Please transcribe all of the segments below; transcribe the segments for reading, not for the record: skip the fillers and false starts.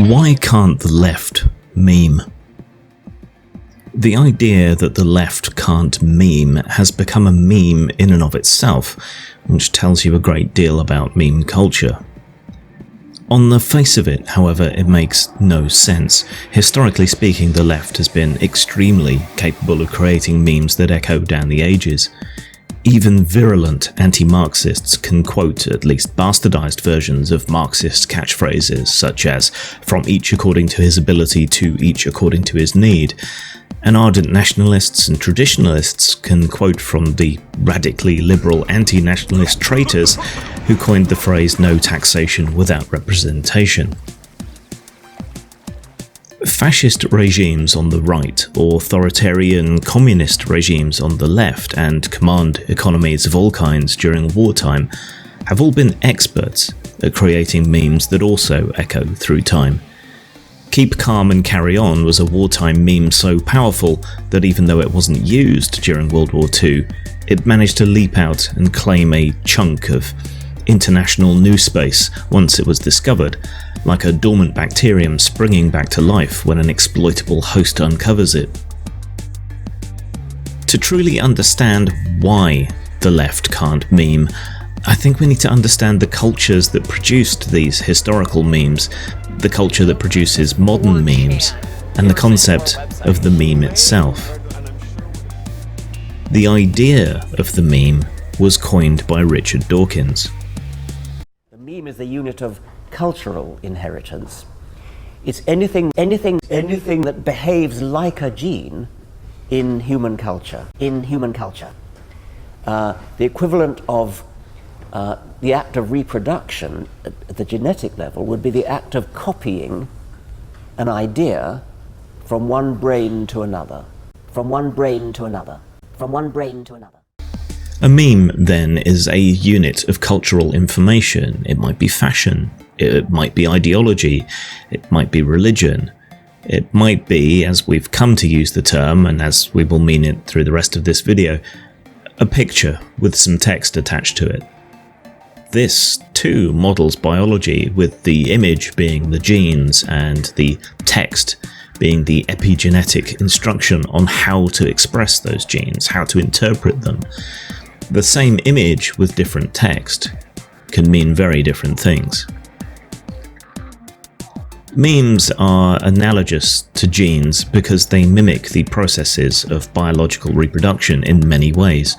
Why can't the left meme? The idea that the left can't meme has become a meme in and of itself, which tells you a great deal about meme culture. On the face of it, however, it makes no sense. Historically speaking, the left has been extremely capable of creating memes that echo down the ages. Even virulent anti-Marxists can quote at least bastardized versions of Marxist catchphrases such as "from each according to his ability to each according to his need," and ardent nationalists and traditionalists can quote from the radically liberal anti-nationalist traitors who coined the phrase "no taxation without representation." Fascist regimes on the right, authoritarian communist regimes on the left, and command economies of all kinds during wartime have all been experts at creating memes that also echo through time. Keep Calm and Carry On was a wartime meme so powerful that even though it wasn't used during World War II, it managed to leap out and claim a chunk of international news space once it was discovered, like a dormant bacterium springing back to life when an exploitable host uncovers it. To truly understand why the left can't meme, I think we need to understand the cultures that produced these historical memes, the culture that produces modern memes, and the concept of the meme itself. The idea of the meme was coined by Richard Dawkins. The meme is the unit of cultural inheritance. It's anything that behaves like a gene in human culture. The equivalent of the act of reproduction at the genetic level would be the act of copying an idea from one brain to another, from one brain to another, from one brain to another. A meme, then, is a unit of cultural information. It might be fashion, it might be ideology, it might be religion, it might be, as we've come to use the term, and as we will mean it through the rest of this video, a picture with some text attached to it. This, too, models biology, with the image being the genes and the text being the epigenetic instruction on how to express those genes, how to interpret them. The same image with different text can mean very different things. Memes are analogous to genes because they mimic the processes of biological reproduction in many ways.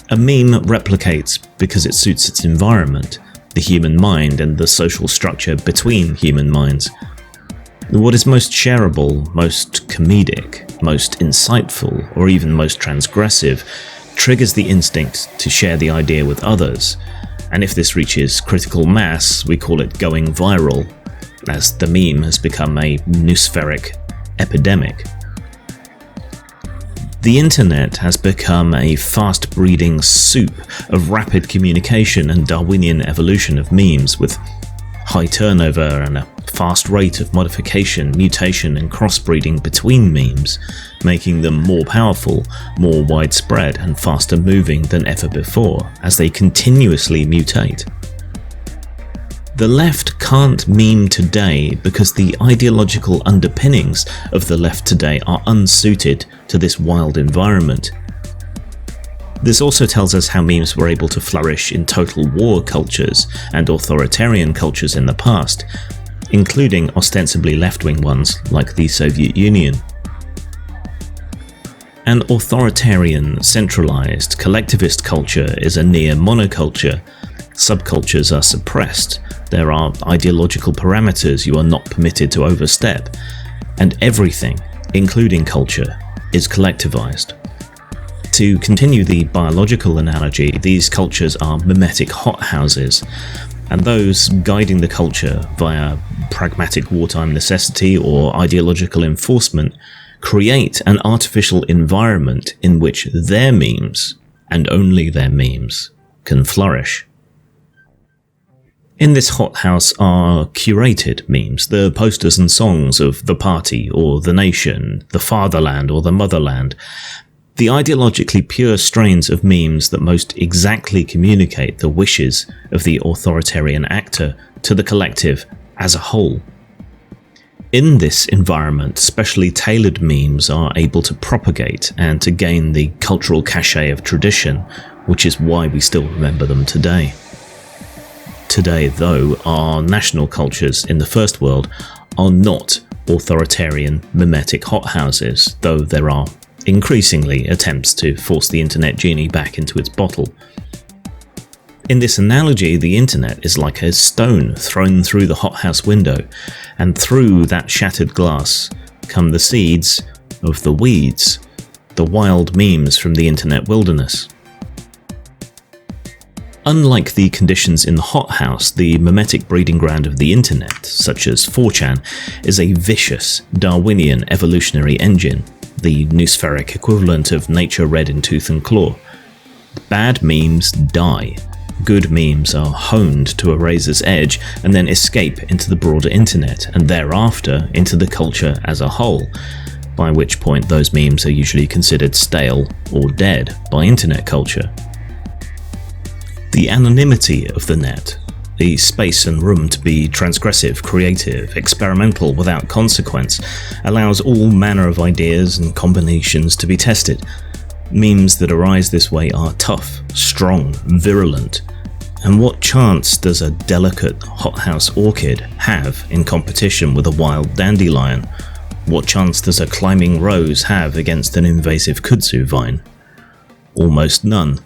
A meme replicates because it suits its environment, the human mind and the social structure between human minds. What is most shareable, most comedic, most insightful, or even most transgressive triggers the instinct to share the idea with others, and if this reaches critical mass, we call it going viral, as the meme has become a noospheric epidemic. The internet has become a fast-breeding soup of rapid communication and Darwinian evolution of memes, with high turnover and a fast rate of modification, mutation and crossbreeding between memes, making them more powerful, more widespread and faster moving than ever before as they continuously mutate. The left can't meme today because the ideological underpinnings of the left today are unsuited to this wild environment. This also tells us how memes were able to flourish in total war cultures and authoritarian cultures in the past, including ostensibly left-wing ones like the Soviet Union. An authoritarian, centralized, collectivist culture is a near monoculture. Subcultures are suppressed, there are ideological parameters you are not permitted to overstep, and everything, including culture, is collectivized. To continue the biological analogy, these cultures are mimetic hothouses, and those guiding the culture via pragmatic wartime necessity or ideological enforcement create an artificial environment in which their memes, and only their memes, can flourish. In this hothouse are curated memes, the posters and songs of the party or the nation, the fatherland or the motherland, the ideologically pure strains of memes that most exactly communicate the wishes of the authoritarian actor to the collective as a whole. In this environment, specially tailored memes are able to propagate and to gain the cultural cachet of tradition, which is why we still remember them today. Today, though, our national cultures in the first world are not authoritarian mimetic hothouses, though there are increasingly attempts to force the internet genie back into its bottle. In this analogy, the internet is like a stone thrown through the hothouse window, and through that shattered glass come the seeds of the weeds, the wild memes from the internet wilderness. Unlike the conditions in the hothouse, the mimetic breeding ground of the internet, such as 4chan, is a vicious Darwinian evolutionary engine, the noospheric equivalent of nature red in tooth and claw. Bad memes die. Good memes are honed to a razor's edge and then escape into the broader internet and thereafter into the culture as a whole, by which point those memes are usually considered stale or dead by internet culture. The anonymity of the net, the space and room to be transgressive, creative, experimental without consequence, allows all manner of ideas and combinations to be tested. Memes that arise this way are tough, strong, virulent. And what chance does a delicate hothouse orchid have in competition with a wild dandelion? What chance does a climbing rose have against an invasive kudzu vine? Almost none.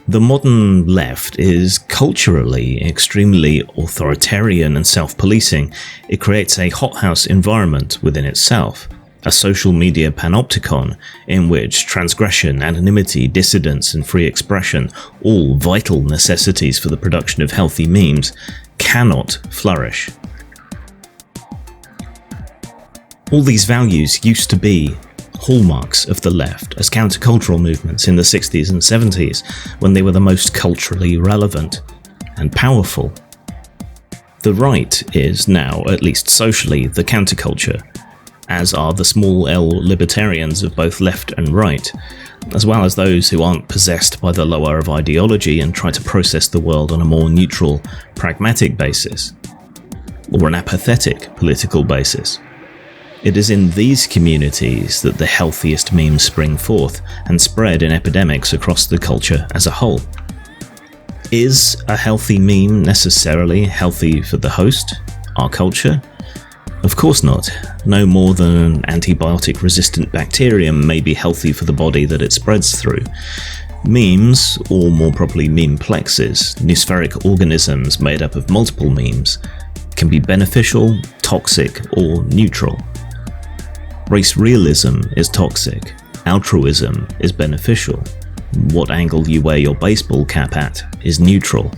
The modern left is culturally extremely authoritarian and self-policing. It creates a hothouse environment within itself, a social media panopticon in which transgression, anonymity, dissidence and free expression, all vital necessities for the production of healthy memes, cannot flourish. All these values used to be hallmarks of the left as countercultural movements in the 60s and 70s, when they were the most culturally relevant and powerful. The right is now, at least socially, the counterculture, as are the small L libertarians of both left and right, as well as those who aren't possessed by the lower of ideology and try to process the world on a more neutral, pragmatic basis, or an apathetic political basis. It is in these communities that the healthiest memes spring forth and spread in epidemics across the culture as a whole. Is a healthy meme necessarily healthy for the host, our culture? Of course not. No more than an antibiotic-resistant bacterium may be healthy for the body that it spreads through. Memes, or more properly memeplexes, noospheric organisms made up of multiple memes, can be beneficial, toxic, or neutral. Race realism is toxic. Altruism is beneficial. What angle you wear your baseball cap at is neutral.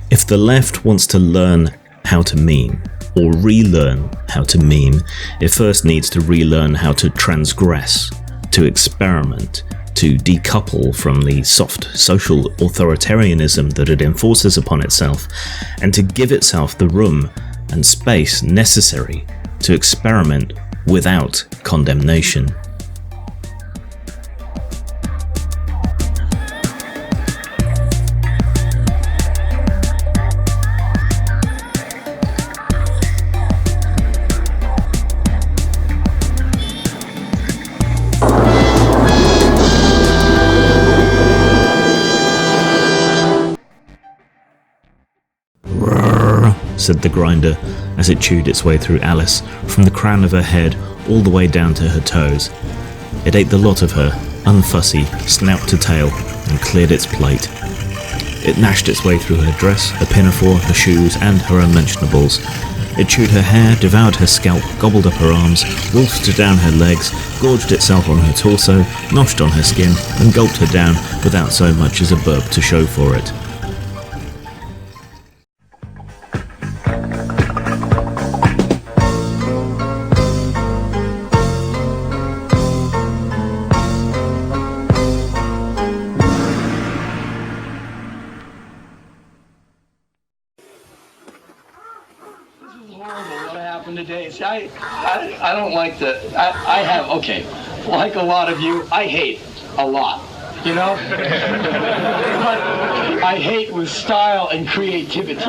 If the left wants to learn how to meme, or relearn how to meme, it first needs to relearn how to transgress, to experiment, to decouple from the soft social authoritarianism that it enforces upon itself, and to give itself the room and space necessary to experiment without condemnation. Said the grinder as it chewed its way through Alice, from the crown of her head all the way down to her toes. It ate the lot of her, unfussy, snout to tail, and cleared its plate. It gnashed its way through her dress, her pinafore, her shoes, and her unmentionables. It chewed her hair, devoured her scalp, gobbled up her arms, wolfed down her legs, gorged itself on her torso, noshed on her skin, and gulped her down without so much as a burp to show for it. Today. See, I don't like the, I have, okay, like a lot of you, I hate a lot, you know? But I hate with style and creativity.